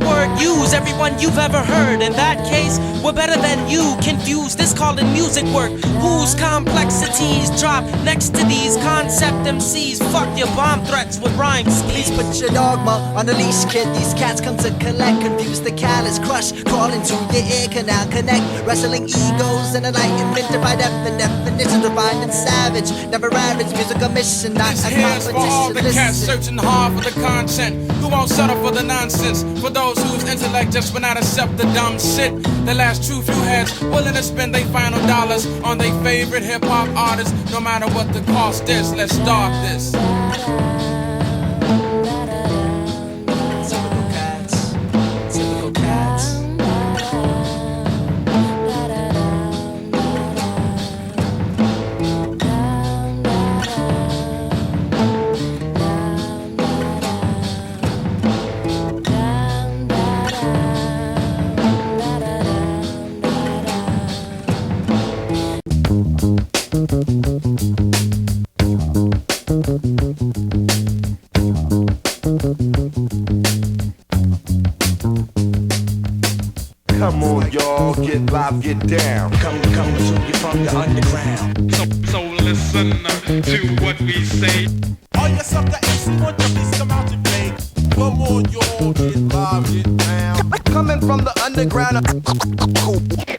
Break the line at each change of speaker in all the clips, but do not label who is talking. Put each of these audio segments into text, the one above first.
word, use everyone you've ever heard. In that case, we're better than you. Confuse this calling music work. Whose complexities drop next to these concept MCs? Fuck your bomb threats with rhymes.
Please put your dogma on the leash, kid. These cats come to collect, confuse the callous, crush, crawl into your ear canal, connect, wrestling egos and enlightenment, divide the definition, refined and savage, never average, musical mission, not
this
a
here's for all the
competition.
cats searching hard for the content, who won't settle for the nonsense, for those whose intellect just will not accept the dumb shit. The last true few heads willing to spend their final dollars on their favorite hip-hop artists, no matter what the cost is. Let's start this.
Typical cats.
Come on, y'all, get live, get down.
Come to you from the underground.
So listen to what we say.
All your sucker MC want your piece, come out and play. Come on, y'all, get live, get down.
Coming from the underground.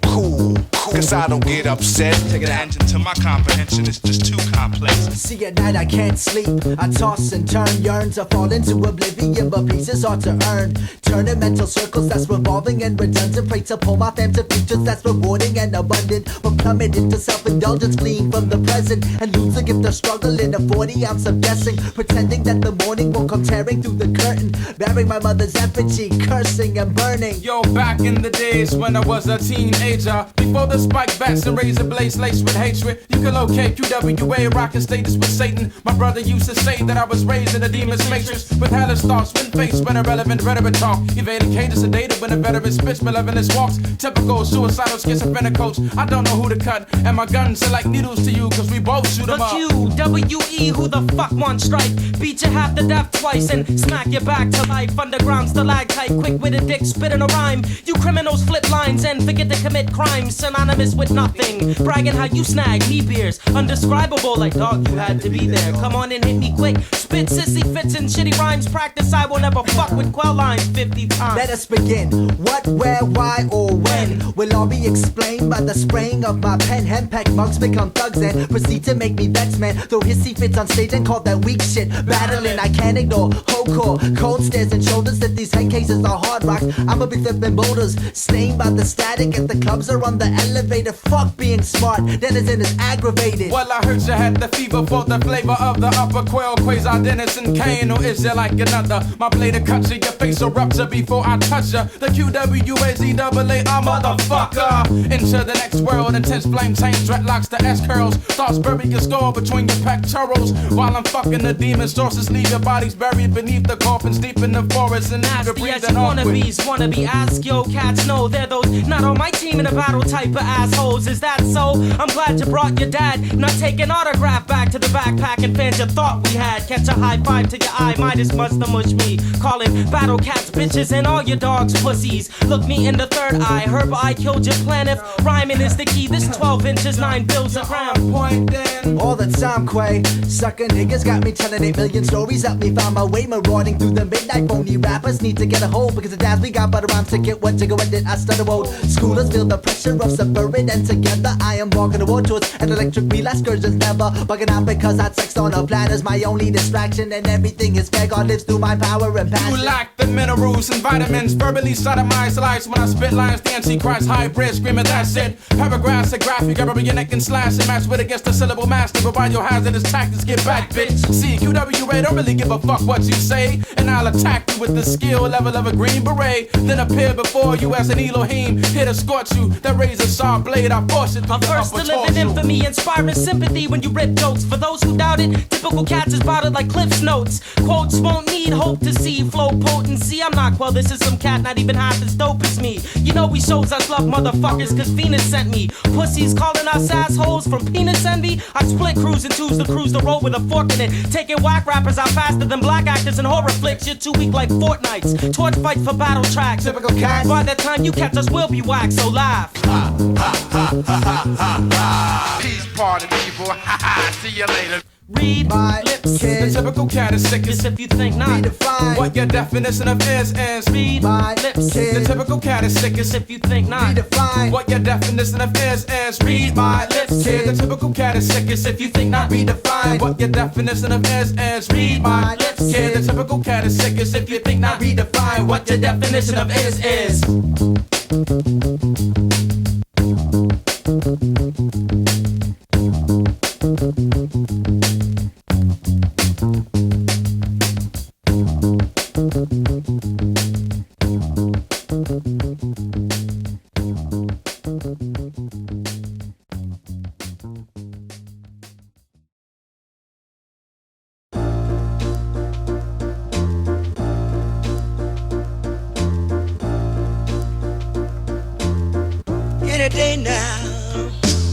Cool. Cause I don't get upset.
Take an engine to my comprehension is just too complex.
See, at night I can't sleep. I toss and turn, yearn to fall into oblivion, but pieces are to earn. Turn in mental circles that's revolving and redundant. Pray to pull my fam to futures that's rewarding and abundant, but plummet into self-indulgence, fleeing from the present, and lose a gift of struggle in a 40 ounce of guessing, pretending that the morning won't come tearing through the curtain, bearing my mother's effigy, cursing and burning.
Yo, back in the days when I was a teenager, before the spike bats and razor blades laced with hatred, you can locate QWA rockin' status with Satan. My brother used to say that I was raised in a demon's matrix with hellish thoughts, when faced when irrelevant rhetoric talk, evading cages sedated when a veteran spits malevolence walks, typical suicidal schizophrenic coach. I don't know who to cut, and my guns are like needles to you, cause we both shoot 'em up.
QWE, who the fuck wants strife? Beat you half to death twice and smack you back to life. Underground stalactite, quick with a dick, spitting a rhyme. You criminals flip lines and forget to commit crimes, synonymous with nothing. Bragging how you snag me beers, undescribable like dog, you had to be there. Come on and hit me quick, spit sissy fits and shitty rhymes. Practice, I will never fuck with Qwel lines 50 times.
Let us begin. What, where, why, or when will all be explained by the spraying of my pen. Henpecked mugs become thugs and proceed to make me vex, man. Throw hissy fits on stage and call that weak shit. Battling, I can't ignore. Hardcore, cold stares and shoulders that these head cases are hard rocks. I'ma be flipping boulders, stained by the static at the clubs or on the elevator. Fuck being smart, denizen is aggravated.
Well, I heard you had the fever for the flavor of the upper Qwel, Quasar, Dennis, and Kane, or is there like another? My blade will cut you, your face will rupture before I touch ya. The QWAZAA, motherfucker. Into the next world, intense flame change, dreadlocks to S-curls. Thoughts bury your skull between your pectorals. While I'm fucking the demon sources, leave your bodies buried beneath the coffins, deep in the forest, and after breathing
wannabes, wannabe ask yo cats know they're those not on my team in a battle type of assholes. Is that so? I'm glad you brought your dad. Not taking autograph back to the backpack and fans you thought we had. Catch a high five to your eye, Midas must have mushed me. Calling battle cats bitches and all your dogs pussies. Look me in the third eye, herb I killed your planet. Rhyming is the key, this 12 inches, 9 bills a gram.
All the time, Quay. Sucker niggas got me telling 8 million stories. Help me find my way, marauding through the midnight. Phony rappers need to get a hold because the jazz we got, but rhymes to get what to go and then I stutter old. Schoolers feel the pressure of suburban, and together I am walking toward towards an electric wheel. Excursions never bugging out because I sex on a planet's my only distraction, and everything is fair. God lives through my power and passion.
You lack the minerals and vitamins, verbally sodomized lies when I spit lines. The Antichrist hybrid screaming that's it. Paragraphs are graphic, rubber your neck and slash and match with against the syllable master. But while your hazardous tactics get back, bitch. See, QWA don't really give a fuck what you say, and I'll attack you with the skill level of a green beret. Then appear before you as an Elohim, here to scorch you you. That razor sharp blade, I force it through
I'm
your
first
upper
to live in
torso.
infamy, inspiring sympathy when you rip jokes. For those who doubt it, typical cats is bottled like Cliff's Notes. Quotes won't need hope to see flow potency. I'm not Qwel, this is some cat not even half as dope as me. You know we shows us love motherfuckers cause Venus sent me. Pussies calling us assholes from penis envy. I split crews in twos to cruise the road with a fork in it. Taking whack rappers out faster than black actors in horror flicks. You're too weak like Fortnites. Torch fights for battle tracks.
Typical cats.
By the time you catch us, we'll be whacked, so laugh.
Peace party, people. See you later.
Read
My
lips.
The
kid,
typical cat is sick
As
as
if you think not.
redefine.
what your definition of is.
Read
My
lips.
The
kid,
typical cat is sick
As
as
if you think not.
redefine.
what your definition of is. Read my lips, kid. The typical cat is sick as if you think not. Redefine what your definition of is. Read my lips, kid. The typical cat is sick as if you think not. Redefine what your definition of is.
Any day now.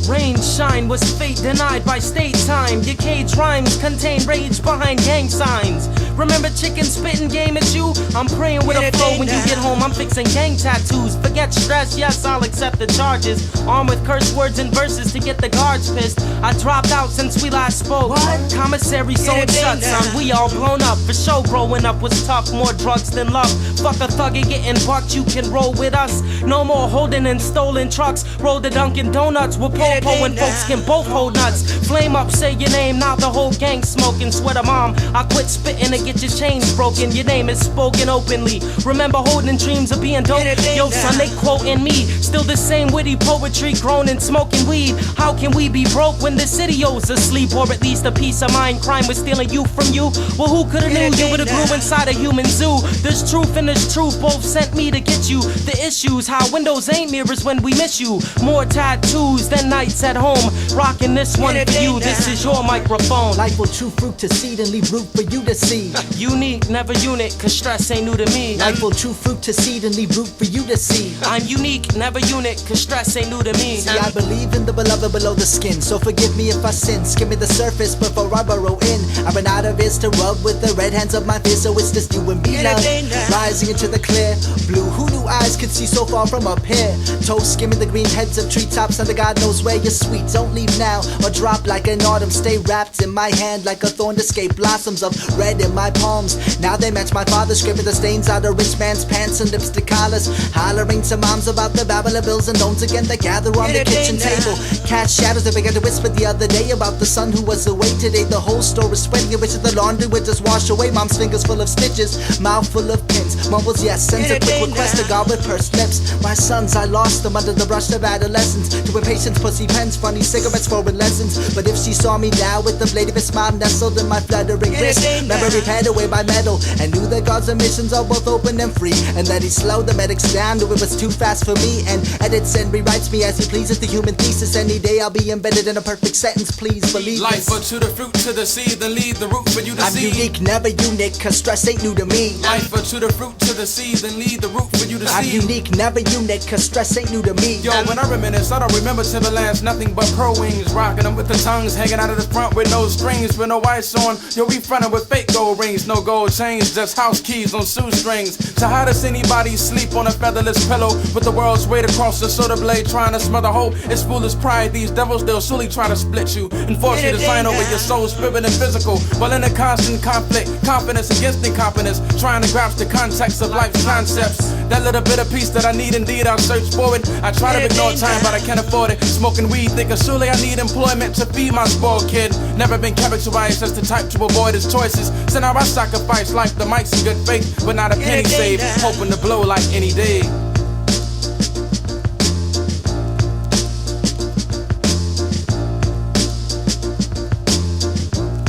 Rain, shine was fate denied by state time. Your cage rhymes contain rage behind gang signs. Remember chicken spitting game at you? I'm praying with a flow when you get home. I'm fixing gang tattoos. Forget stress, yes, I'll accept the charges. Armed with curse words and verses to get the guards pissed. I dropped out since we last spoke.
What?
Commissary sold shut, son. We all blown up. For show, growing up was tough. More drugs than love. Fuck a thug and getting bucked. You can roll with us. No more holding in stolen trucks. Roll the Dunkin' Donuts with Popo and folks can both hold nuts. Flame up, say your name, now the whole gang smoking. Swear to mom, I quit spitting to get your chains broken. Your name is spoken openly. Remember holding dreams of being dope. Yo, son, they quoting me. Still the same witty poetry, grown and smoking weed. How can we be broke when the city owes asleep? Or at least a peace of mind. Crime was stealing you from you. Well, who could've knew you would've grew inside a human zoo? There's truth and there's truth. Both sent me to get you. The issues, how windows ain't mirrors when we miss you. More tattoos than nights at home. Rocking this one for you. This is your microphone.
Life will true fruit to seed and leave root for you to see.
Unique, never unit, cause stress ain't new to me.
Life will true fruit to seed and leave root for you to see.
I'm unique, never unit, cause stress ain't new to me.
See, I believe in the beloved below the skin, so forgive me if I sin. Skim me the surface before I burrow in. I run out of ears to rub with the red hands of my fist, so it's just you and me, love. Rising into the clear blue, who knew eyes could see so far from up here? Toes skimming the green heads of treetops under God knows where you're sweet. Don't leave now or drop like an autumn. Stay wrapped in my hand like a thorn to escape blossoms of red in my palms. Now they match my father, scraping the stains out of rich man's pants and lipstick collars. Hollering to moms about the babble of bills and don'ts again that gather on the kitchen table. Cast shadows that began to whisper the other day about the son who was away today. The whole store is sweating, it wishes the laundry would just wash away. Mom's fingers full of stitches, mouth full of pins. Mumbles yes, sends a quick request to God with pursed lips. My sons, I lost them under the brush of adolescence. To impatience, pussy pens, funny cigarettes, forward lessons. But if she saw me now with the blade of his smile nestled in my fluttering wrist, memory pared away by metal, and knew that God's emissions are both open and free, and that he slowed the medics down, knew it was too fast for me, and edits and rewrites me as he pleases. The human thesis, any day I'll be embedded in a perfect sentence, please believe
Life
this.
or to the fruit to the seed, then leave the root for you to
I'm
see.
unique, never unique, cause stress ain't new to me.
Life or to the fruit to the seed, then leave the root for you to
I'm
see.
unique, never unique, cause stress ain't new to me.
Yo, when I reminisce, I don't remember Timberlands, nothing but pro wings. Rocking them with the tongues hanging out of the front with no strings, with no ice on. Yo, we frontin' with fake gold rings, no gold chains, just house keys on shoestrings. So how does anybody sleep on a featherless pillow with the world's weight across the shoulder blade trying to smother hope? It's foolish pride, these devils, they'll surely try to split you and force you to sign over your soul, spirit, and physical. While in a constant conflict, confidence against incompetence, trying to grasp the context of life's concepts. That little bit of peace that I need, indeed, I'll search for it. I try to ignore time, but I can't afford it. Smoking weed, thinking surely I need employment to feed my spoiled kid. Never been characterized as the type to avoid his choices. So now I sacrifice life, the mics in good faith, but not a penny saved, hoping to blow like any day.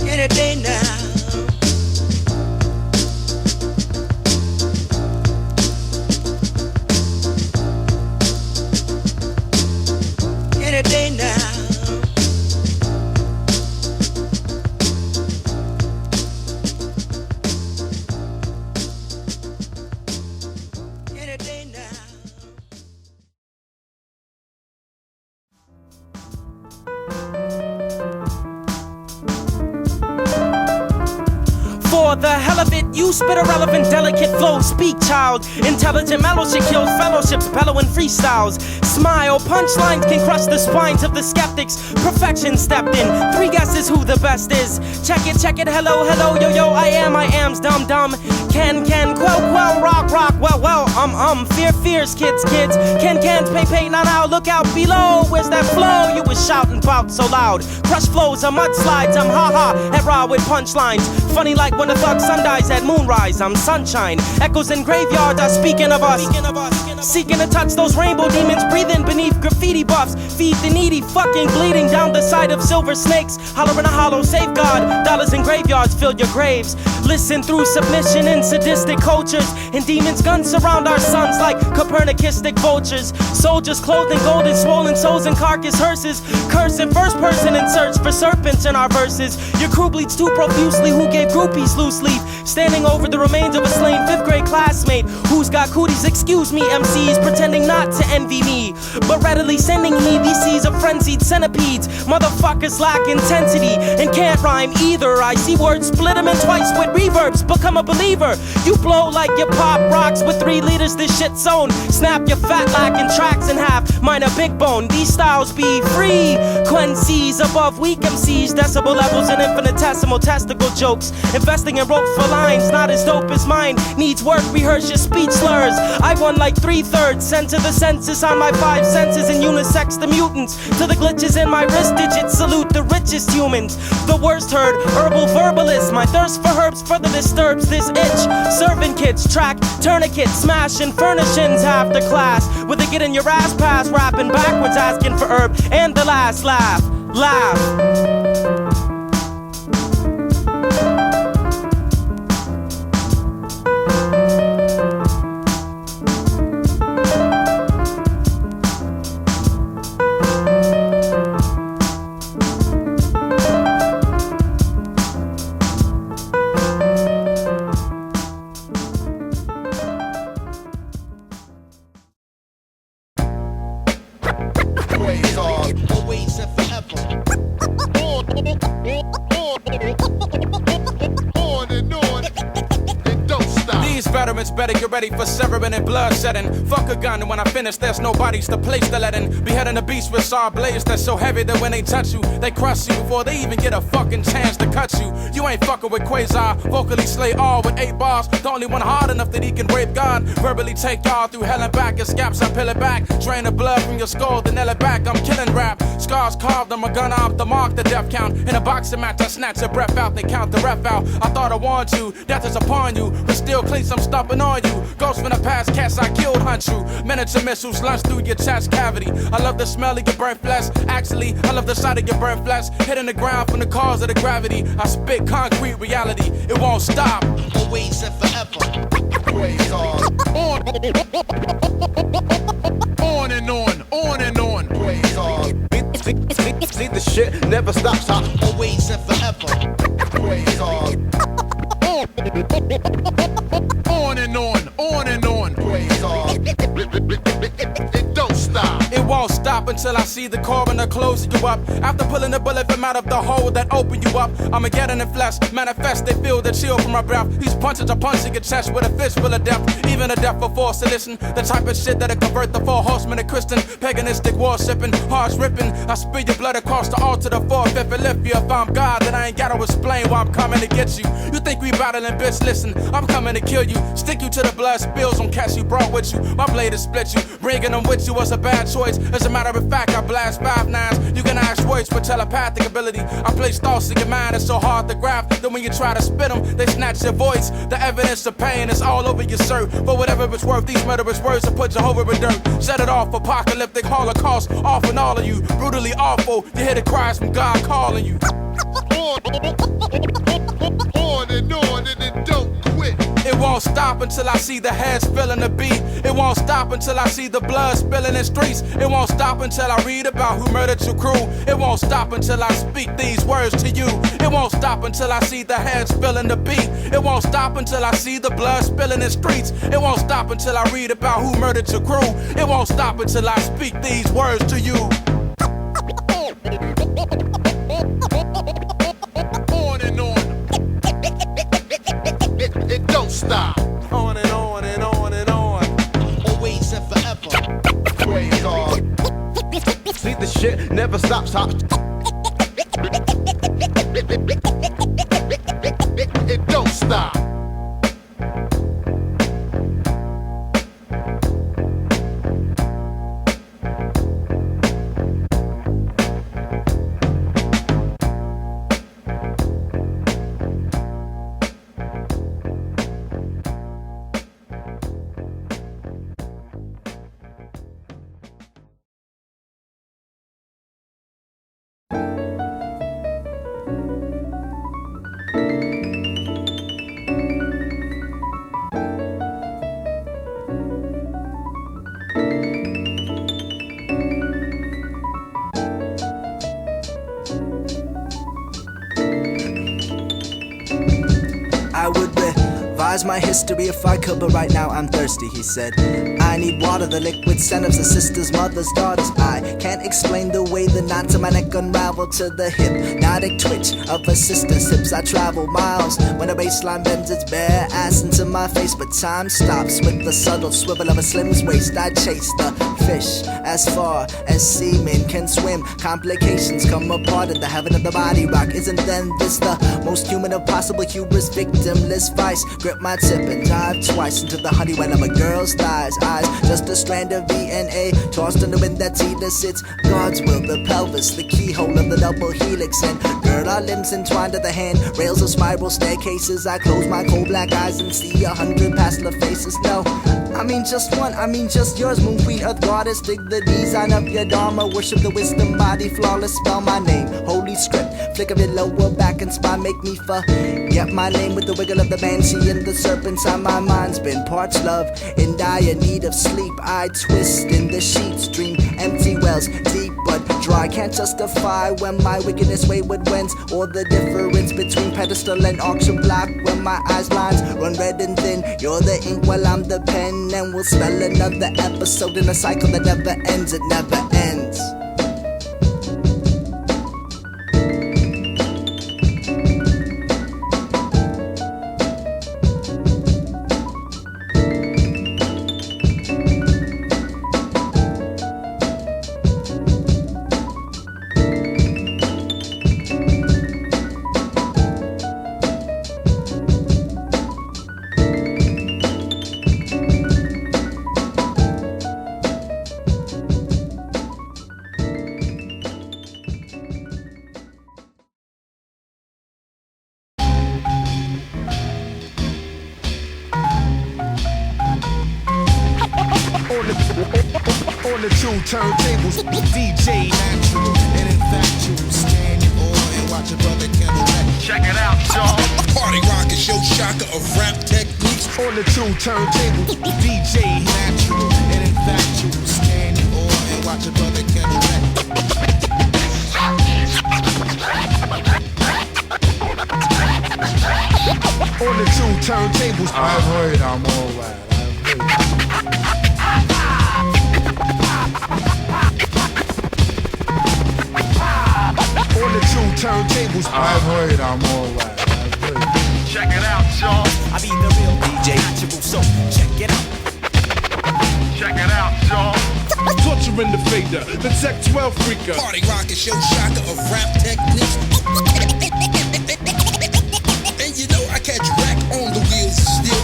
Any day now. Any day now. Any day now.
For the hell of it, you spit a relevant, delicate flow. Speak, child. Intelligent mellow shit kills fellowships, bellowing freestyles. Smile, punchlines can crush the spines of the skeptics. Perfection stepped in. 3 guesses who the best is. Check it, hello, yo, yo, I am's dumb. Can, Qwel, rock, well, fears, kids. Can't, pay, now, look out below. Where's that flow you was shouting about so loud? Crush flows, mudslides, I'm at raw with punchlines. Funny like when the thug sun dies at moonrise, I'm sunshine. Echoes in graveyards are speaking of us. Seeking to touch those rainbow demons, breathing beneath graffiti buffs. Feed the needy, fucking bleeding down the side of silver snakes. Hollering a hollow safeguard, dollars in graveyards fill your graves. Listen through submission in sadistic cultures. And demons' guns surround our sons like Copernicistic vultures. Soldiers clothed in gold and swollen souls and carcass hearses. Cursing first person in search for serpents in our verses. Your crew bleeds too profusely, who gave groupies loose leaf. Standing over the remains of a slain 5th grade classmate who's got cooties, excuse me, MCs, pretending not to envy me, but readily sending me these seas of frenzied centipedes. Motherfuckers lack intensity and can't rhyme either. I see words, split them in twice with reverbs, become a believer. You blow like you pop rocks with 3 liters, this shit's zone. Snap your fat lacking tracks in half, mine a big bone. These styles be free, Quincy's above weak MCs. Decibel levels and infinitesimal testicle jokes. Investing in ropes for lines, not as dope as mine. Needs work, rehearse your speech slurs. I won like 3/3, sent to the census on my 5 senses. And unisex the mutants, to the glitches in my wrist digits. Salute the richest humans, the worst herd, herbal verbalist. My thirst for herbs further disturbs this itch. Serving kids, track, tourniquet, smashing furnishings after class. With a get in your ass pass, rapping backwards, asking for herb. And the last laugh.
Always and forever. On and on. And don't stop.
These veterans better get ready for severing and bloodshedding. Fuck a gun, and when I finish, there's no bodies to place the lead in. Beheading the beast with saw blades that's so heavy that when they touch you, they crush you before they even get a fucking chance to cut you. You ain't fucking with Quasar, vocally slay all with 8 bars. The only one hard enough that he can rape God. Verbally take y'all through hell and back. Your scaps, I peel it back. Drain the blood from your skull, then nail it back. I'm killing rap. Scars carved on my gun off to mark the death count. In a boxing match, I snatch your breath out, they count the ref out. I thought I warned you, death is upon you, but still cleats, I'm stomping on you. Ghosts from the past, cats I killed hunt you. Miniature missiles launch through your chest cavity. I love the smell of your burnt flesh. Actually, I love the sight of your burnt flesh. Hitting the ground from the cause of the gravity. I spit concrete reality, it won't stop.
Always and forever. Quasar. On and on. Quasar.
See the shit never stops.
Always and forever. Quasar. On and on. Quasar. It don't stop.
It won't stop until I see the coroner closing you up. After pulling the bullet from out of the hole that opened you up, I'ma get in the flesh, manifest, they feel the chill from my breath. These punches are punching your chest with a fist full of death. Even a death for forced sedition, the type of shit that'll convert the 4 horsemen of Christian, paganistic worshipping, harsh ripping. I spill your blood across the altar, the 4th, and lift you. If I'm God, then I ain't gotta explain why I'm coming to get you. You think we battling, bitch, listen, I'm coming to kill you. Stick you to the blood spills on cats you brought with you. My blade is split you, bringing them with you was a bad choice. As a matter of fact, I blast 5 nines. You can ask voice for telepathic ability. I place thoughts in your mind, it's so hard to grab that when you try to spit them, they snatch your voice. The evidence of pain is all over your shirt. For whatever it's worth, these murderous words will put Jehovah in dirt. Set it off, apocalyptic holocaust, off and all of you. Brutally awful, you hear the cries from God calling you.
On and it don't quit.
It It won't stop until I see the heads feeling the beat. It won't stop until I see the blood spilling in streets. It won't stop until I read about who murdered your crew. It won't stop until I speak these words to you. It won't stop until I see the heads feeling the beat. It won't stop until I see the blood spilling in streets. It won't stop until I read about who murdered your crew. It won't stop until I speak these words to you.
On and on. It don't stop. On and on and on and on. Always and forever. Quasar.
See, the shit never stops.
It don't stop.
I would revise my history if I could, but right now I'm thirsty, he said. I need water, the liquid scent of the sisters, mothers, daughters. I can't explain the way the knots in my neck unravel to the hypnotic twitch of a sister's hips. I travel miles when a baseline bends its bare ass into my face, but time stops with the subtle swivel of a slim's waist. I chase the fish as far as seamen can swim. Complications come apart in the heaven of the body rock. Isn't then this the most human of possible hubris, victimless vice? Grip my tip and dive twice into the honeywell of a girl's thighs. Eyes, just a strand of DNA tossed in the wind that either sits. God's will, the pelvis, the keyhole of the double helix, and gird our limbs entwined at the hand rails of spiral staircases. I close my cold black eyes and see 100 pastler faces. No, I mean just one, I mean just yours. Moon queen, earth goddess, dig the design of your dharma. Worship the wisdom body, flawless, spell my name. Holy script, flick of your lower back and spine, make me forget my name with the wiggle of the banshee and the serpents on my mind's been parched love, in dire need of sleep. I twist in the sheets, dream empty wells, deep but dry. Can't justify when my wickedness wayward wends, or the difference between pedestal and auction block. When my eyes lines run red and thin, you're the ink while I'm the pen, and we'll spell another episode in a cycle that never ends. It never ends.
On the two turntables, DJ Natural and Infactual. Stand or and watch your brother Kendall.
Check it out, y'all.
Party rock is your shocker of rap techniques. On the two turntables, DJ Natural and Infactual. Stand or and watch your brother Kendall. On the two turntables, I've heard I'm alright. On the two turntables, I've heard I'm alright.
Check it out, y'all.
I be the real DJ Natural, so check it out.
Check it out, y'all.
Torturing the fader, the Tech 12 freaker.
Party rock is your shocker of rap techniques. And you know I catch rack on the wheels still.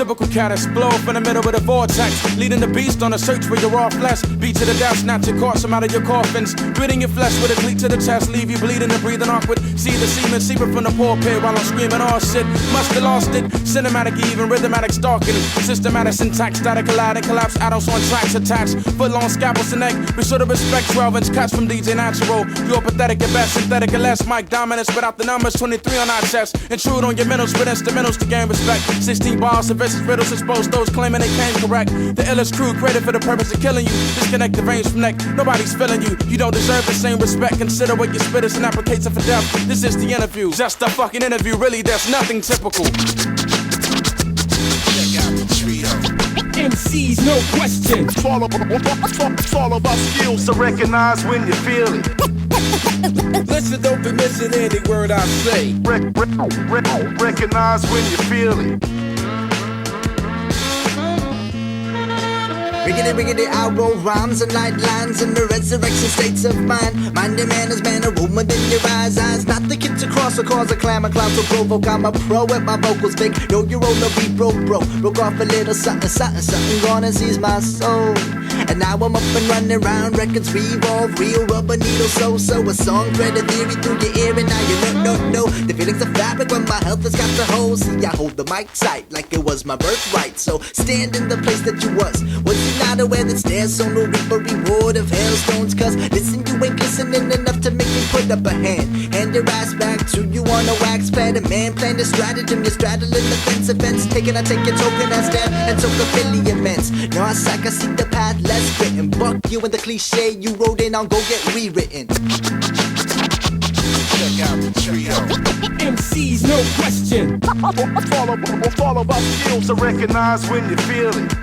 Lyrical cat explode from the middle of the vortex, leading the beast on a search for your raw flesh. Beat to the death, snatch your corpse from out of your coffins, gritting your flesh with a cleat to the chest, leave you bleeding and breathing awkward. See the semen seeping from the pulpit while I'm screaming all shit. Must have lost it. Cinematic, even rhythmatic stalking, systematic syntax, static colliding, collapse. Adults on tracks attached, foot long scalpels and neck. Be sure to respect 12-inch cuts from DJ Natural. You're pathetic at best, synthetic at less. Mic dominance without the numbers, 23 on our chest. Intrude on your mentals with instrumentals to gain respect. 16 bars of vicious riddles, expose those claiming they came correct. The illest crew created for the purpose of killing you. Disconnect the veins from neck, nobody's feeling you. You don't deserve the same respect. Consider what you spit is an application for death. This is the interview, just a fucking interview. Really, there's nothing typical.
Check out the trio.
MCs, no question.
It's all about skills to recognize when you feel it.
Listen, don't be missing any word I say.
Recognize when you feel it.
Riggedy, I roll rhymes and light lines in the resurrection states of mind. Mind your manners, man, a rumor in your eyes. Not the kid to cross or cause a clamor, cloud to provoke. I'm a pro at my vocals big. Know your own, no beat, broke off a little something, gonna seize my soul. And now I'm up and running round, records revolve, real rubber needle so a song thread a theory through your ear, and now you know the feelings of fabric when my health has got the hole. See, I hold the mic tight like it was my birthright, so stand in the place that you was you not aware that stairs so no reaper reward of hailstones? Cause listen, you ain't listening enough to make me put up a hand your ass back to you on a wax pad. A man playing the stratagem, you're straddling the fence. Taking I take your token and stamp and took affiliates. No, I see the path less written. Buck you in the cliche you wrote in on, go get rewritten.
Check out the trio.
MCs, no question.
It's all about skills to recognize when you feel it.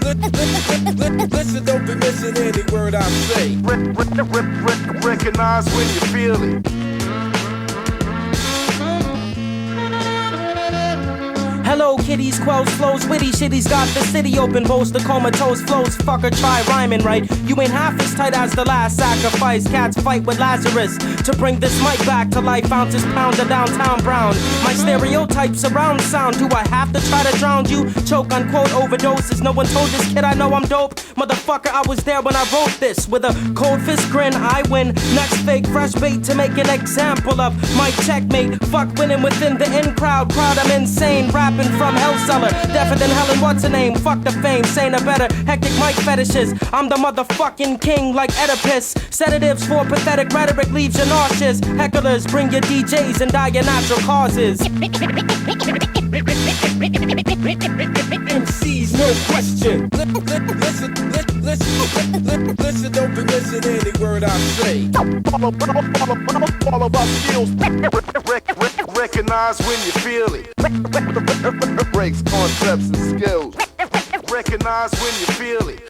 Listen, don't be missing any word I say.
Recognize when you feel it.
Hello kitties, Qwel's flows, witty shitties got the city open, boast the comatose flows, fucker try rhyming right. You ain't half as tight as the last sacrifice, cats fight with Lazarus to bring this mic back to life, ounces pound of downtown brown. My stereotypes surround sound, do I have to try to drown you? Choke on quote overdoses, no one told this kid I know I'm dope. Motherfucker, I was there when I wrote this, with a cold fist grin, I win. Next fake fresh bait to make an example of my checkmate, fuck winning within the in crowd, I'm insane, rapping from hell cellar, deafer than hell and what's her name? Fuck the fame, saying a better hectic mic fetishes. I'm the motherfucking king like Oedipus. Sedatives for pathetic rhetoric leaves you nauseous. Hecklers bring your DJs and die your natural causes.
MCs, no question. Listen, don't be missing any word I say.
All about skills. Recognize when you feel it. Breaks concepts and skills. Recognize when you feel it.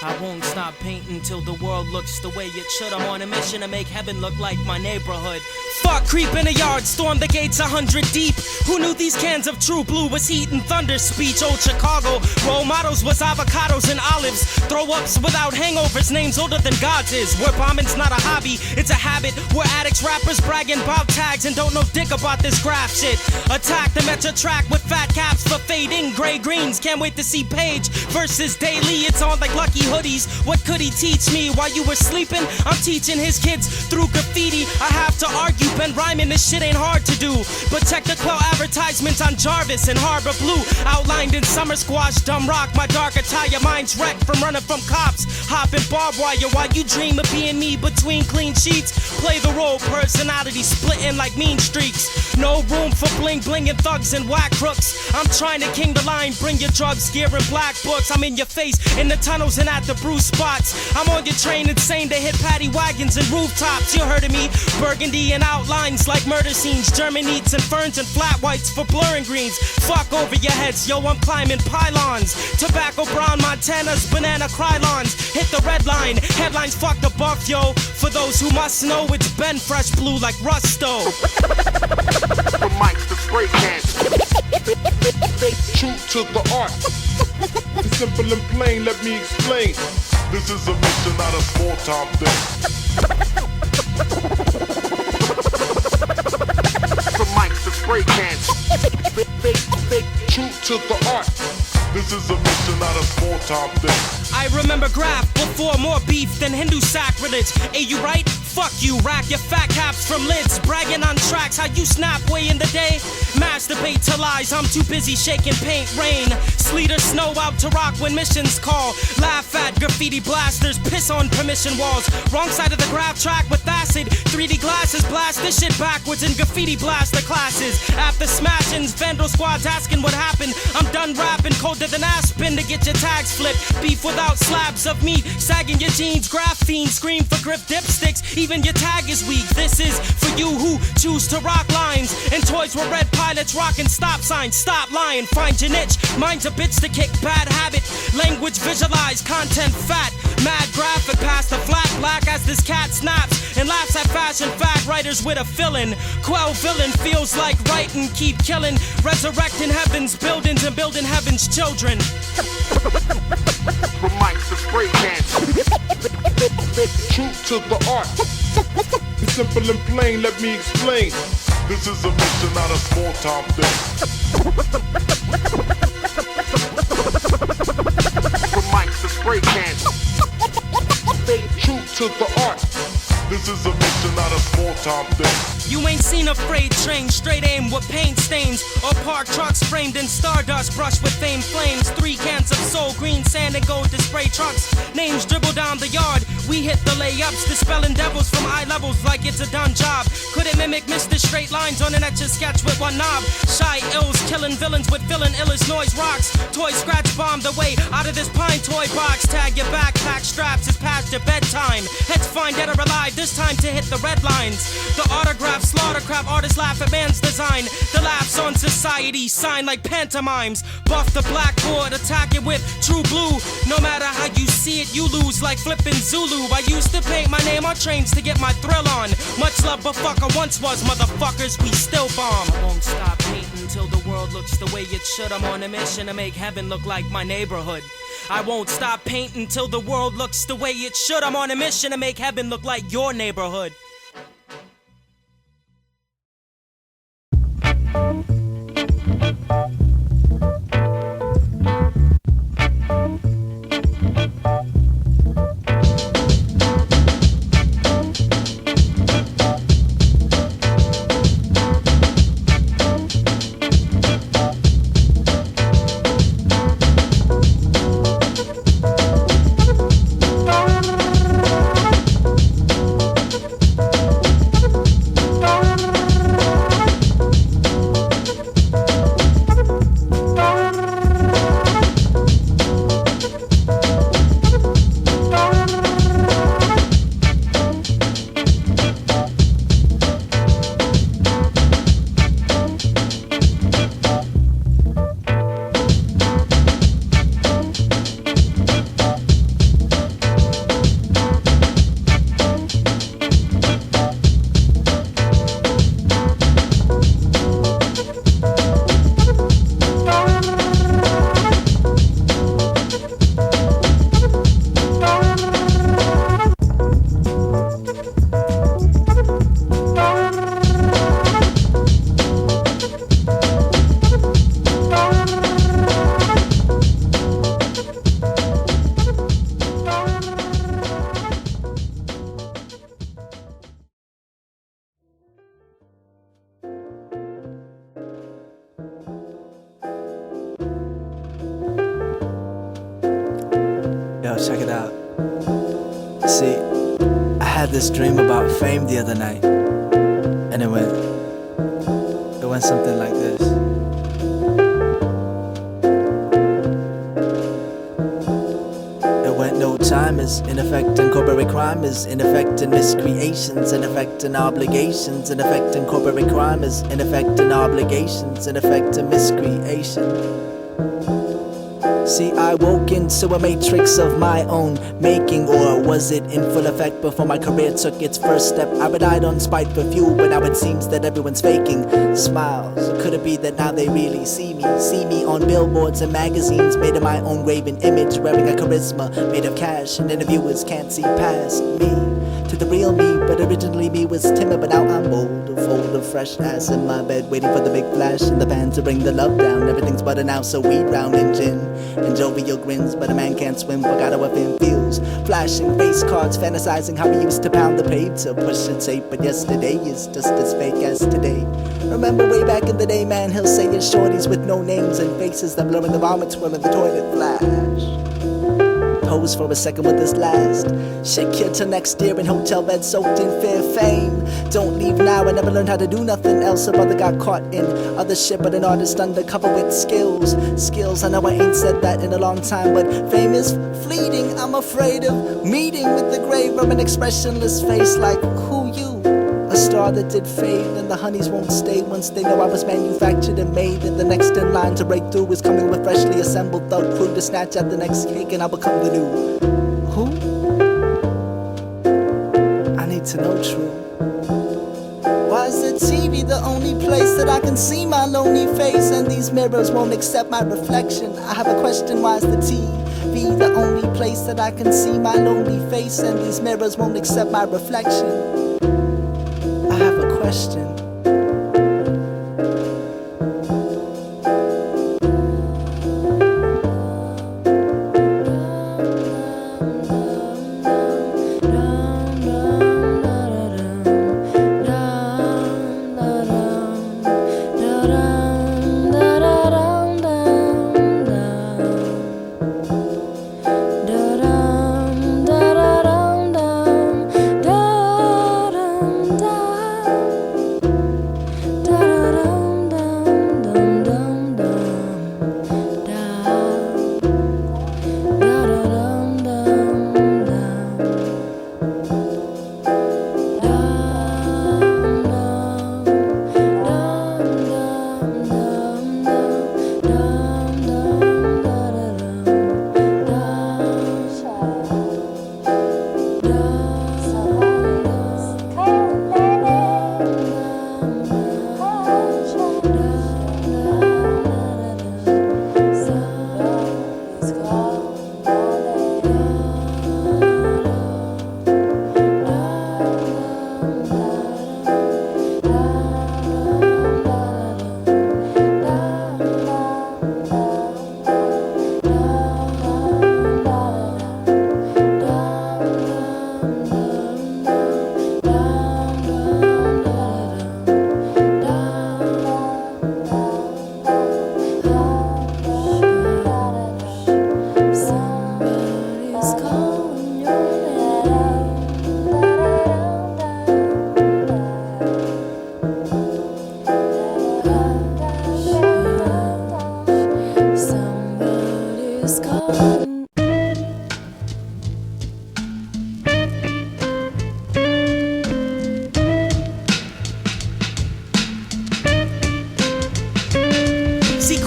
I won't stop painting till the world looks the way it should. I'm on a mission to make heaven look like my neighborhood. Fuck, creep in a yard, storm the gates 100 deep. Who knew these cans of True Blue was heat and thunder speech? Old Chicago, role models was avocados and olives. Throw-ups without hangovers, names older than God's is. Where bombing's not a hobby, it's a habit. We're addicts, rappers bragging about tags and don't know dick about this graph shit. Attack the Metro track with fat caps for fading gray greens. Can't wait to see Page versus Daily. It's on like Lucky Hoodies. What could he teach me while you were sleeping? I'm teaching his kids through graffiti. I have to argue, been rhyming, this shit ain't hard to do. But check the Qwel advertisements on Jarvis and Harbor Blue. Outlined in summer squash, dumb rock, my dark attire. Mind's wrecked from running from cops. Hopping barbed wire while you dream of being me between clean sheets. Play the role, personality splitting like mean streaks. No room for bling bling and thugs and whack crooks. I'm trying to king the line, bring your drugs, gear and black books. I'm in your face, in the tunnels and at at the brew spots. I'm on your train, insane to hit paddy wagons and rooftops. You heard of me, burgundy and outlines like murder scenes, German eats and ferns and flat whites for blurring greens. Fuck over your heads, yo, I'm climbing pylons. Tobacco brown Montanas, banana krylons. Hit the red line, headlines fuck the buff, yo. For those who must know, it's Ben Fresh Blue like Rusto.
From mics to spray cans. True to the art. It's simple and plain, let me explain. This is a mission, not a small time thing. From mics to spray cans. True to the art. This is a mission, not a small time thing.
I remember graph before more beef than Hindu sacrilege. Hey, you right? Fuck you, rack your fat caps from lids. Bragging on tracks, how you snap way in the day. Masturbate to lies, I'm too busy shaking paint rain. Sleet or snow out to rock when missions call. Laugh at graffiti blasters, piss on permission walls. Wrong side of the graph track with acid. 3D glasses, blast this shit backwards in graffiti blaster classes. After smashings, Vandal squads asking what happened. I'm done rapping, colder than Aspen to get your tags flipped. Beef without slabs of meat, sagging your jeans. Graphene, scream for grip dipsticks. Even your tag is weak. This is for you who choose to rock lines. And toys were red pilots rocking stop signs. Stop lying, find your niche. Mine's a bitch to kick, bad habit. Language visualize, content fat. Mad graphic past the flat black as this cat snaps. And laughs at fashion fat writers with a fill-in. Qwel villain feels like writing, keep killing. Resurrecting heaven's buildings and building heaven's children.
From mics to spray cans. True to the art. It's simple and plain, let me explain. This is a mission, not a small time thing. From mics to spray cans. True to the art. This is a mission, not a small time thing.
You ain't seen a freight train, straight aim with paint stains. Or parked trucks framed in stardust, brushed with fame flames. 3 cans of soul green sand and gold to spray trucks. Names dribble down the yard. We hit the layups, dispelling devils from eye levels like it's a done job. Couldn't mimic Mr. Straight Lines on an etch a sketch with one knob. Shy ills, killing villains with villain illest noise rocks. Toy scratch bomb the way out of this pine toy box. Tag your backpack straps, it's past your bedtime. Heads find dead or alive, this time to hit the red lines. The autograph slaughter crap, artists laugh at man's design. The laughs on society, sign like pantomimes. Buff the blackboard, attack it with true blue. No matter how you see it, you lose like flipping Zulu. I used to paint my name on trains to get my thrill on. Much love, but fuck I once was, motherfuckers, we still bomb. I won't stop painting till the world looks the way it should. I'm on a mission to make heaven look like my neighborhood. I won't stop painting till the world looks the way it should. I'm on a mission to make heaven look like your neighborhood.
Yo, check it out. See, I had this dream about fame the other night, and it went something like this. It went no time is in effect, and corporate crime is in effect, and miscreations in effect, and obligations in effect, and corporate crime is in effect, and obligations in effect, and miscreation. See, I woke into a matrix of my own making, or was it in full effect before my career took its first step? I relied on spite for fuel, but now it seems that everyone's faking smiles. Or could it be that now they really see me on billboards and magazines, made of my own graven image, wearing a charisma made of cash, and interviewers can't see past me to the real me? But originally me was timid, but now I'm bold, a fold of fresh ass in my bed, waiting for the big flash in the pan to bring the love down. Everything's butter now, so we round in gin and jovial grins, but a man can't swim, forgot how a fin feels. Flashing face cards, fantasizing how we used to pound the pave to push a tape, but yesterday is just as fake as today. Remember way back in the day, man, he'll say it's shorties with no names and faces that blur in the vomit swim in the toilet flash. Pose for a second with this last. Shit kid till next year in hotel bed soaked in fear fame. Don't leave now, I never learned how to do nothing else. A brother got caught in other shit, but an artist undercover with skills. Skills, I know I ain't said that in a long time, but fame is fleeting. I'm afraid of meeting with the grave of an expressionless face like, who you? A star that did fade, and the honeys won't stay once they know I was manufactured and made. And the next in line to break through is coming with freshly assembled thug crew to snatch at the next cake, and I'll become the new who? I need to know true. Why is the TV the only place that I can see my lonely face, and these mirrors won't accept my reflection? I have a question, why is the TV the only place that I can see my lonely face, and these mirrors won't accept my reflection? I have a question.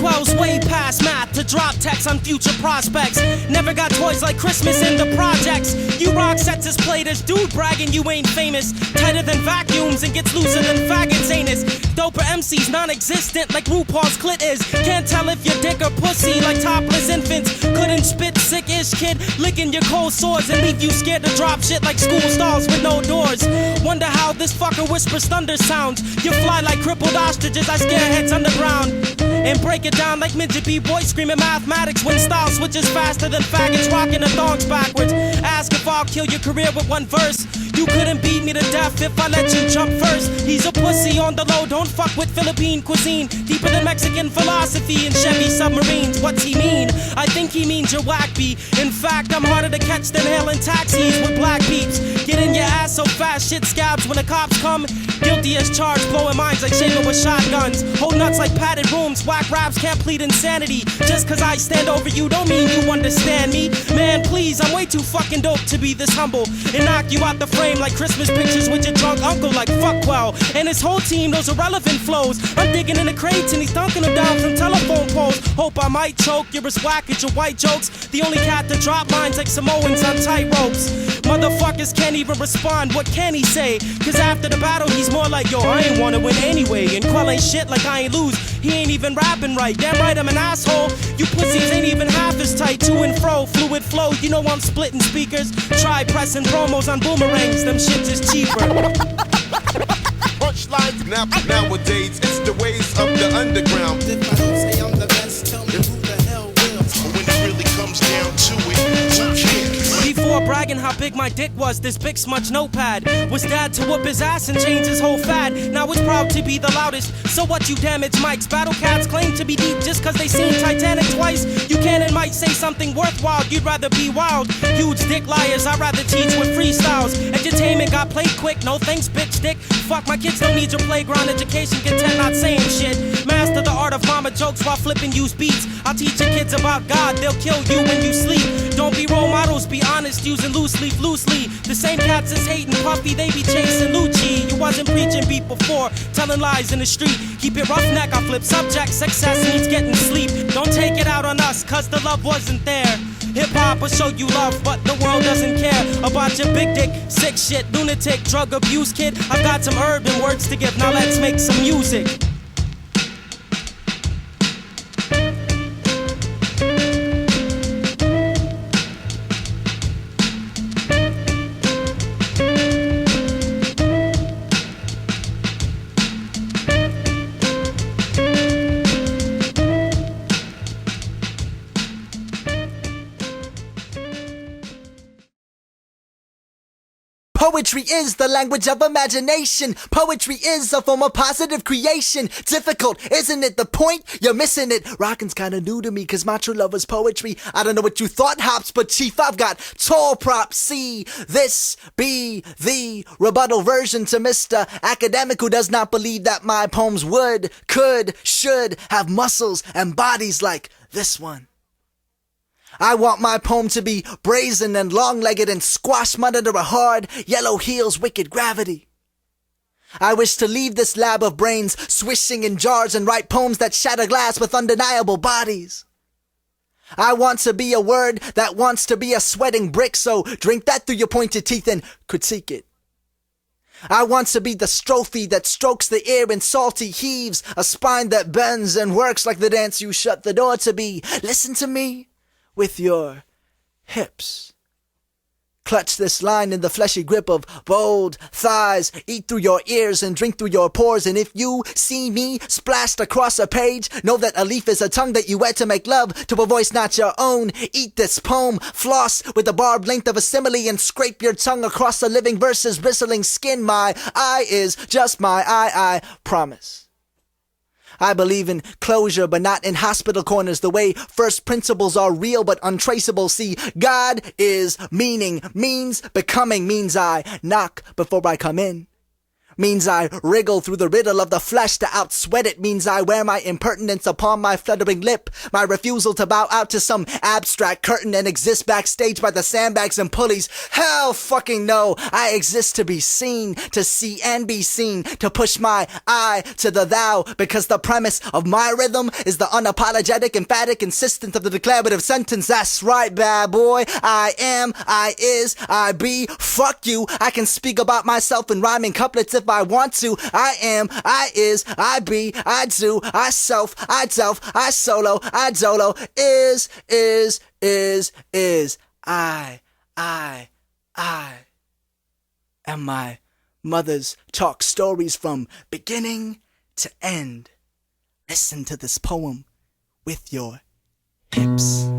Qwel's way past math to drop text on future prospects. Never got toys like Christmas in the projects. You rock sets as played as dude bragging you ain't famous. Tighter than vacuums and gets looser than faggots anus. Doper MCs non-existent like RuPaul's clit is. Can't tell if you're dick or pussy like topless infants. Couldn't spit sick-ish kid licking your cold sores and leave you scared to drop shit like school stalls with no doors. Wonder how this fucker whispers thunder sounds. You fly like crippled ostriches, I scare heads underground and break it down like midget B-boys screaming mathematics when style switches faster than faggots rocking the thongs backwards. ask if I'll kill your career with one verse. You couldn't beat me to death if I let you jump first. He's a pussy on the low, don't fuck with Philippine cuisine. Deeper than Mexican philosophy and Chevy submarines. What's he mean? I think he means you're whack B. In fact, I'm harder to catch than hailing taxis with black peeps. Get in your ass so fast, shit scabs when the cops come. Guilty as charged, blowing minds like shaving with shotguns. Hold nuts like padded rooms, whack raps can't plead insanity. Just cause I stand over you don't mean you understand me. Man, please, I'm way too fucking dope to be this humble and knock you out the frame like Christmas pictures with your drunk uncle like fuck Qwel. And his whole team, those irrelevant flows. I'm digging in the crates and he's dunking them down from telephone poles. Hope I might choke, you're as whack as your white jokes. The only cat to drop lines like Samoans on tight ropes. Motherfuckers can't even respond, what can he say? Cause after the battle he's more like, yo, I ain't wanna win anyway. And Qwel ain't shit like I ain't lose, he ain't even rapping right. Damn right I'm an asshole, you pussies ain't even half as tight. To and fro, fluid flow, you know I'm splitting speakers. Try pressing promos on boomerangs, them shits is cheaper.
Punchlines nowadays, it's the ways of the underground.
If I don't say I'm the best, tell me who the hell will.
But when it really comes down to it, who cares?
Before bragging how big my dick was, this big smudge notepad was dad to whoop his ass and change his whole fad. Now it's proud to be the loudest. So what, you damage mics? Battle cats claim to be deep just cause they seen Titanic twice. You can and might say something worthwhile, you'd rather be wild. Huge dick liars, I'd rather teach with freestyles. Entertainment got played quick, no thanks bitch dick. Fuck, my kids don't need your playground education, content not saying shit. Master the art of mama jokes while flipping used beats. I'll teach your kids about God, they'll kill you when you sleep. Don't be role models, be honest, using loose leaf loosely. The same cats that's hating Puffy, they be chasing Lucci. You wasn't preaching beat before, telling lies in the street. Keep it roughneck, I flip subject, success means getting sleep. Don't take it out on us, cause the love wasn't there. Hip-hop will show you love, but the world doesn't care about your big dick, sick shit, lunatic, drug abuse kid. I've got some urban words to give, now let's make some music.
Poetry is the language of imagination. Poetry is a form of positive creation. Difficult, isn't it? The point? You're missing it. Rocking's kinda new to me, cause my true love is poetry. I don't know what you thought, Hops, but Chief, I've got tall props. See, this be the rebuttal version to Mr. Academic, who does not believe that my poems would, could, should have muscles and bodies like this one. I want my poem to be brazen and long-legged and squash mud under a hard, yellow heel's wicked gravity. I wish to leave this lab of brains swishing in jars and write poems that shatter glass with undeniable bodies. I want to be a word that wants to be a sweating brick, so drink that through your pointed teeth and critique it. I want to be the strophe that strokes the air in salty heaves, a spine that bends and works like the dance you shut the door to be. Listen to me. With your hips. Clutch this line in the fleshy grip of bold thighs. Eat through your ears and drink through your pores. And if you see me splashed across a page, know that a leaf is a tongue that you wet to make love to a voice not your own. Eat this poem, floss with the barbed length of a simile, and scrape your tongue across the living verse's bristling skin. My eye is just my eye, I promise. I believe in closure, but not in hospital corners. The way first principles are real but untraceable. See, God is meaning, means becoming, means I knock before I come in. Means I wriggle through the riddle of the flesh to outsweat it. Means I wear my impertinence upon my fluttering lip. My refusal to bow out to some abstract curtain and exist backstage by the sandbags and pulleys. Hell fucking no. I exist to be seen, to see and be seen, to push my I to the thou, because the premise of my rhythm is the unapologetic, emphatic insistence of the declarative sentence. That's right, bad boy. I am, I is, I be. Fuck you. I can speak about myself in rhyming couplets if I want to. I am, I is, I be, I do, I self, I delf, I solo, I dolo, is, I. And my mother's talk stories from beginning to end. Listen to this poem with your hips.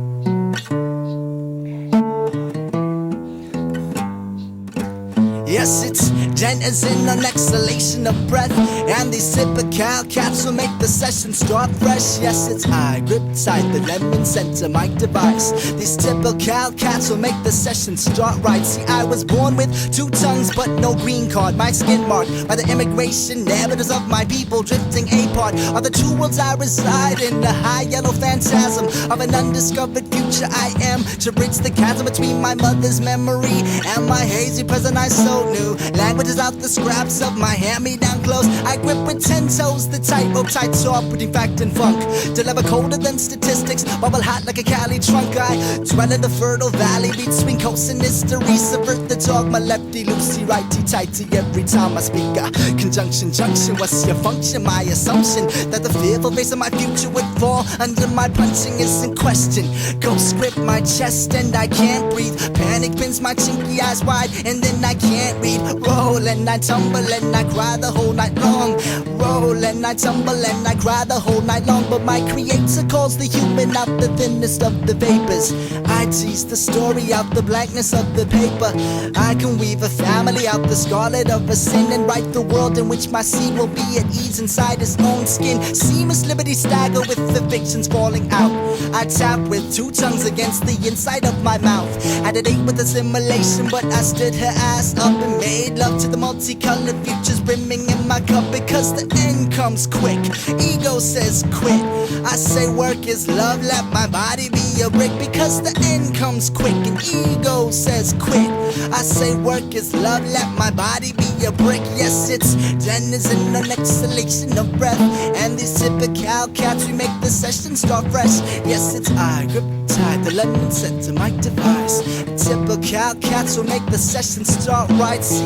Yes, it's denizen on exhalation of breath. And these typical cats will make the session start fresh. Yes, it's I grip tight the lemon center mic device. These typical cats will make the session start right. See, I was born with 2 tongues but no green card. My skin marked by the immigration narratives of my people drifting apart. Are the 2 worlds I reside in, the high yellow phantasm of an undiscovered future I am, to bridge the chasm between my mother's memory and my hazy present I so new. Languages out the scraps of my hand-me-down clothes. I grip with 10 toes, the tightrope tight saw between fact and funk. Deliver colder than statistics, bubble hot like a Cali trunk. I dwell in the fertile valley between coast and history. Subvert the talk, my lefty loosey, righty tighty every time I speak. Conjunction junction, what's your function? My assumption that the fearful face of my future would fall under my punching is in question. Ghost grip my chest and I can't breathe. Panic pins my chinky eyes wide and then I can't read. Roll and I tumble and I cry the whole night long. Roll and I tumble and I cry the whole night long. But my creator calls the human out the thinnest of the vapors. I tease the story out the blankness of the paper. I can weave a family out the scarlet of a sin and write the world in which my seed will be at ease inside his own skin. Seamless liberty stagger with the fictions falling out. I tap with 2 tongues against the inside of my mouth. Had a date with assimilation, but I stood her ass up and made love to the multicolored futures brimming in my cup. Because the end comes quick, ego says quit. I say work is love, let my body be a brick. Because the end comes quick and ego says quit. I say work is love, let my body be a brick. Yes, it's denizen on exhalation of breath. And these typical cats, we make the session start fresh. Yes, it's I grip tight the lemon center mic device. Typical cats will make the session start right. See,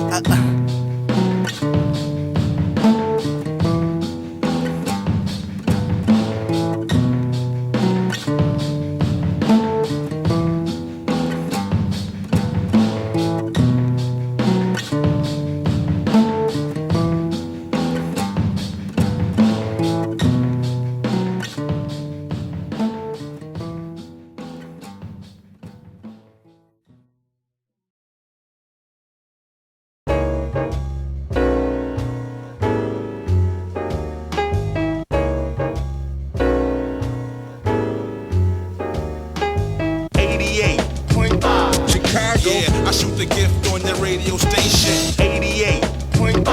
I shoot the gift on the radio station. 88.5.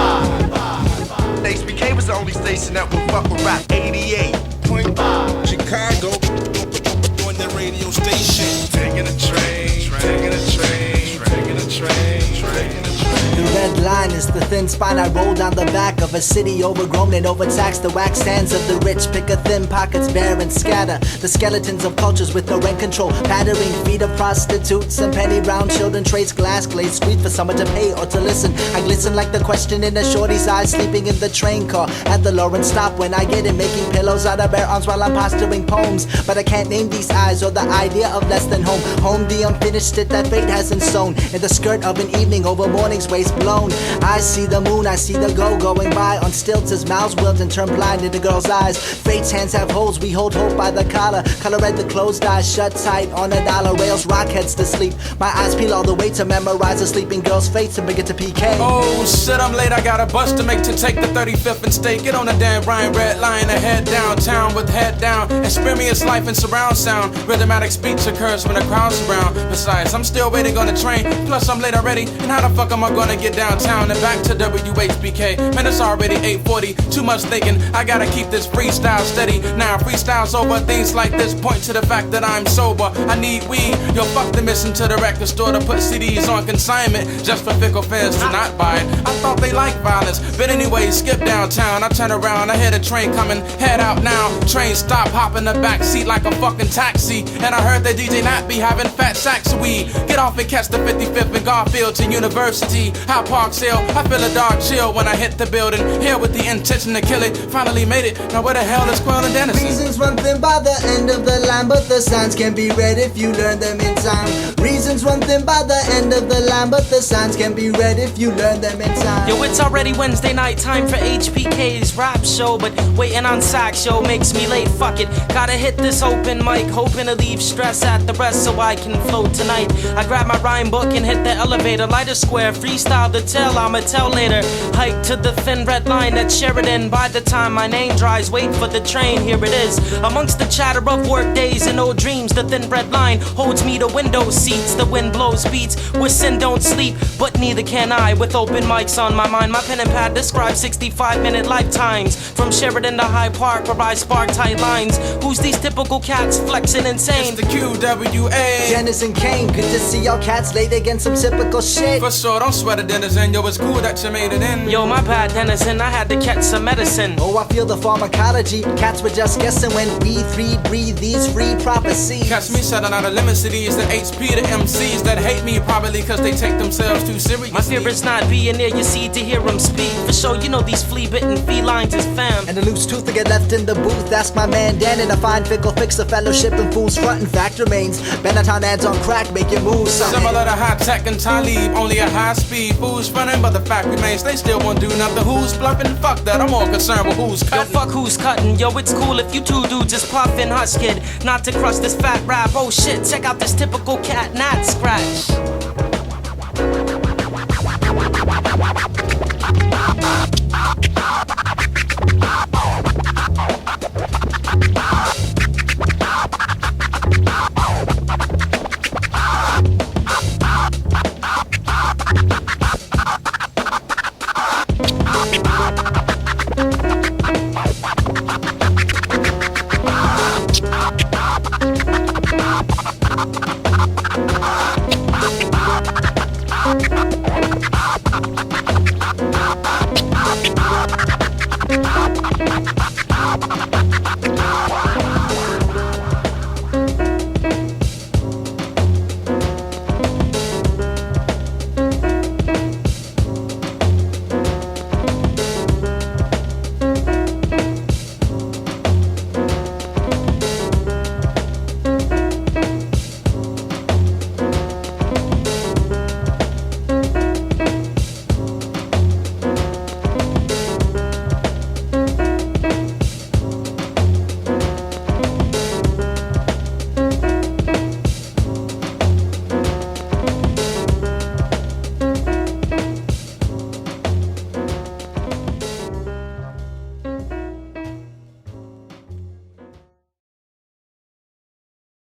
HBK was the only station that would fuck with rap. 88.5. Chicago on the radio station.
Taking a train, taking a train, taking a train, taking a train.
the red line is the thin spine I roll down the back of a city overgrown and overtaxed. The wax hands of the rich pick a thin pockets bare and scatter the skeletons of cultures with no rent control. Pattering feet of prostitutes and penny brown children. Trades glass glazed street for someone to pay or to listen. I glisten like the question in a shorty's eyes sleeping in the train car at the Lawrence stop when I get it, making pillows out of bare arms while I'm posturing poems. But I can't name these eyes or the idea of less than home. Home the unfinished stitch that fate hasn't sewn in the skirt of an evening over morning's waist blown. I see the moon, I see the going by on stilts as mouths wilt and turn blind in the girl's eyes. Fate's hands have holes, we hold hope by the collar. Color red, the closed eyes shut tight on $1. Rails rock heads to sleep. My eyes peel all the way to memorize a sleeping girl's face and bring it to PK.
Oh shit, I'm late, I got a bus to make to take the 35th and stay. Get on the damn Ryan Red Line and head downtown with head down. Experience life in surround sound. Rhythmatic speech occurs when the crowd's around. Besides, I'm still waiting on the train. Plus I'm late already, and how the fuck am I gonna get downtown and back to WHBK? Man, it's already 8:40, too much thinking. I gotta keep this freestyle steady. Now freestyles over things like this point to the fact that I'm sober. I need weed, yo fuck the mission to the record store to put CDs on consignment just for fickle fans to not buy it. I thought they liked violence, but anyway, skip downtown. I turn around, I hear the train coming, head out now. Train stop, hop in the back seat like a fucking taxi. And I heard that DJ Nat be having fat sacks of weed. Get off and catch the 55th and Garfield to University. High Park Sale, I feel a dark chill when I hit the building. Here with the intention to kill it, finally made it. Now where the hell is Qwel and Dennis?
Reasons run thin by the end of the line, but the signs can be read if you learn them in time. Reasons run thin by the end of the line, but the signs can be read if you learn them in time.
Yo, it's already Wednesday night, time for HPK's rap show, but waiting on sax, yo, makes me late, fuck it. Gotta hit this open mic, hoping to leave stress at the rest so I can float tonight. I grab my rhyme book and hit the elevator, light a square, freestyle the tale I'ma tell later. Hike to the thin red line at Sheridan. By the time my name dries, wait for the train, here it is. Amongst the chatter of work days and old dreams, the thin red line holds me to window seats. The wind blows beats where sin don't sleep, but neither can I. With open mics on my mind, my pen and pad describe 65-minute lifetimes. From Sheridan to Hyde Park, where I spark tight lines. Who's these typical cats flexing insane?
It's the QWA.
Dennis and Kane, good to see y'all cats laid against some typical shit.
For sure, don't sweat it, Denizen. Yo, it's cool that you made it in.
Yo, my bad, Denizen, I had to catch some medicine.
Oh, I feel the pharmacology. Cats were just guessing when we three breathe these free prophecies.
Catch me shouting out a limit cities, the HP, the MCs that hate me probably cause they take themselves too serious.
My fear is not being near your seed to hear them speak. For sure, you know these flea-bitten felines is fam.
And a loose tooth to get left in the booth. Ask my man Dan in a fine fickle fix a fellowship and fools front and fact remains. Benetton ads on crack, make your moves.
Similar to high tech and Talib, only a high speed. Fools running, but the fact remains they still won't do nothing. Who's bluffing? Fuck that, I'm more concerned with who's cutting.
Yo, fuck who's cutting. Yo, it's cool if you two dudes just puffin' huskid. Not to crush this fat rap. Oh shit, check out this typical cat gnat scratch.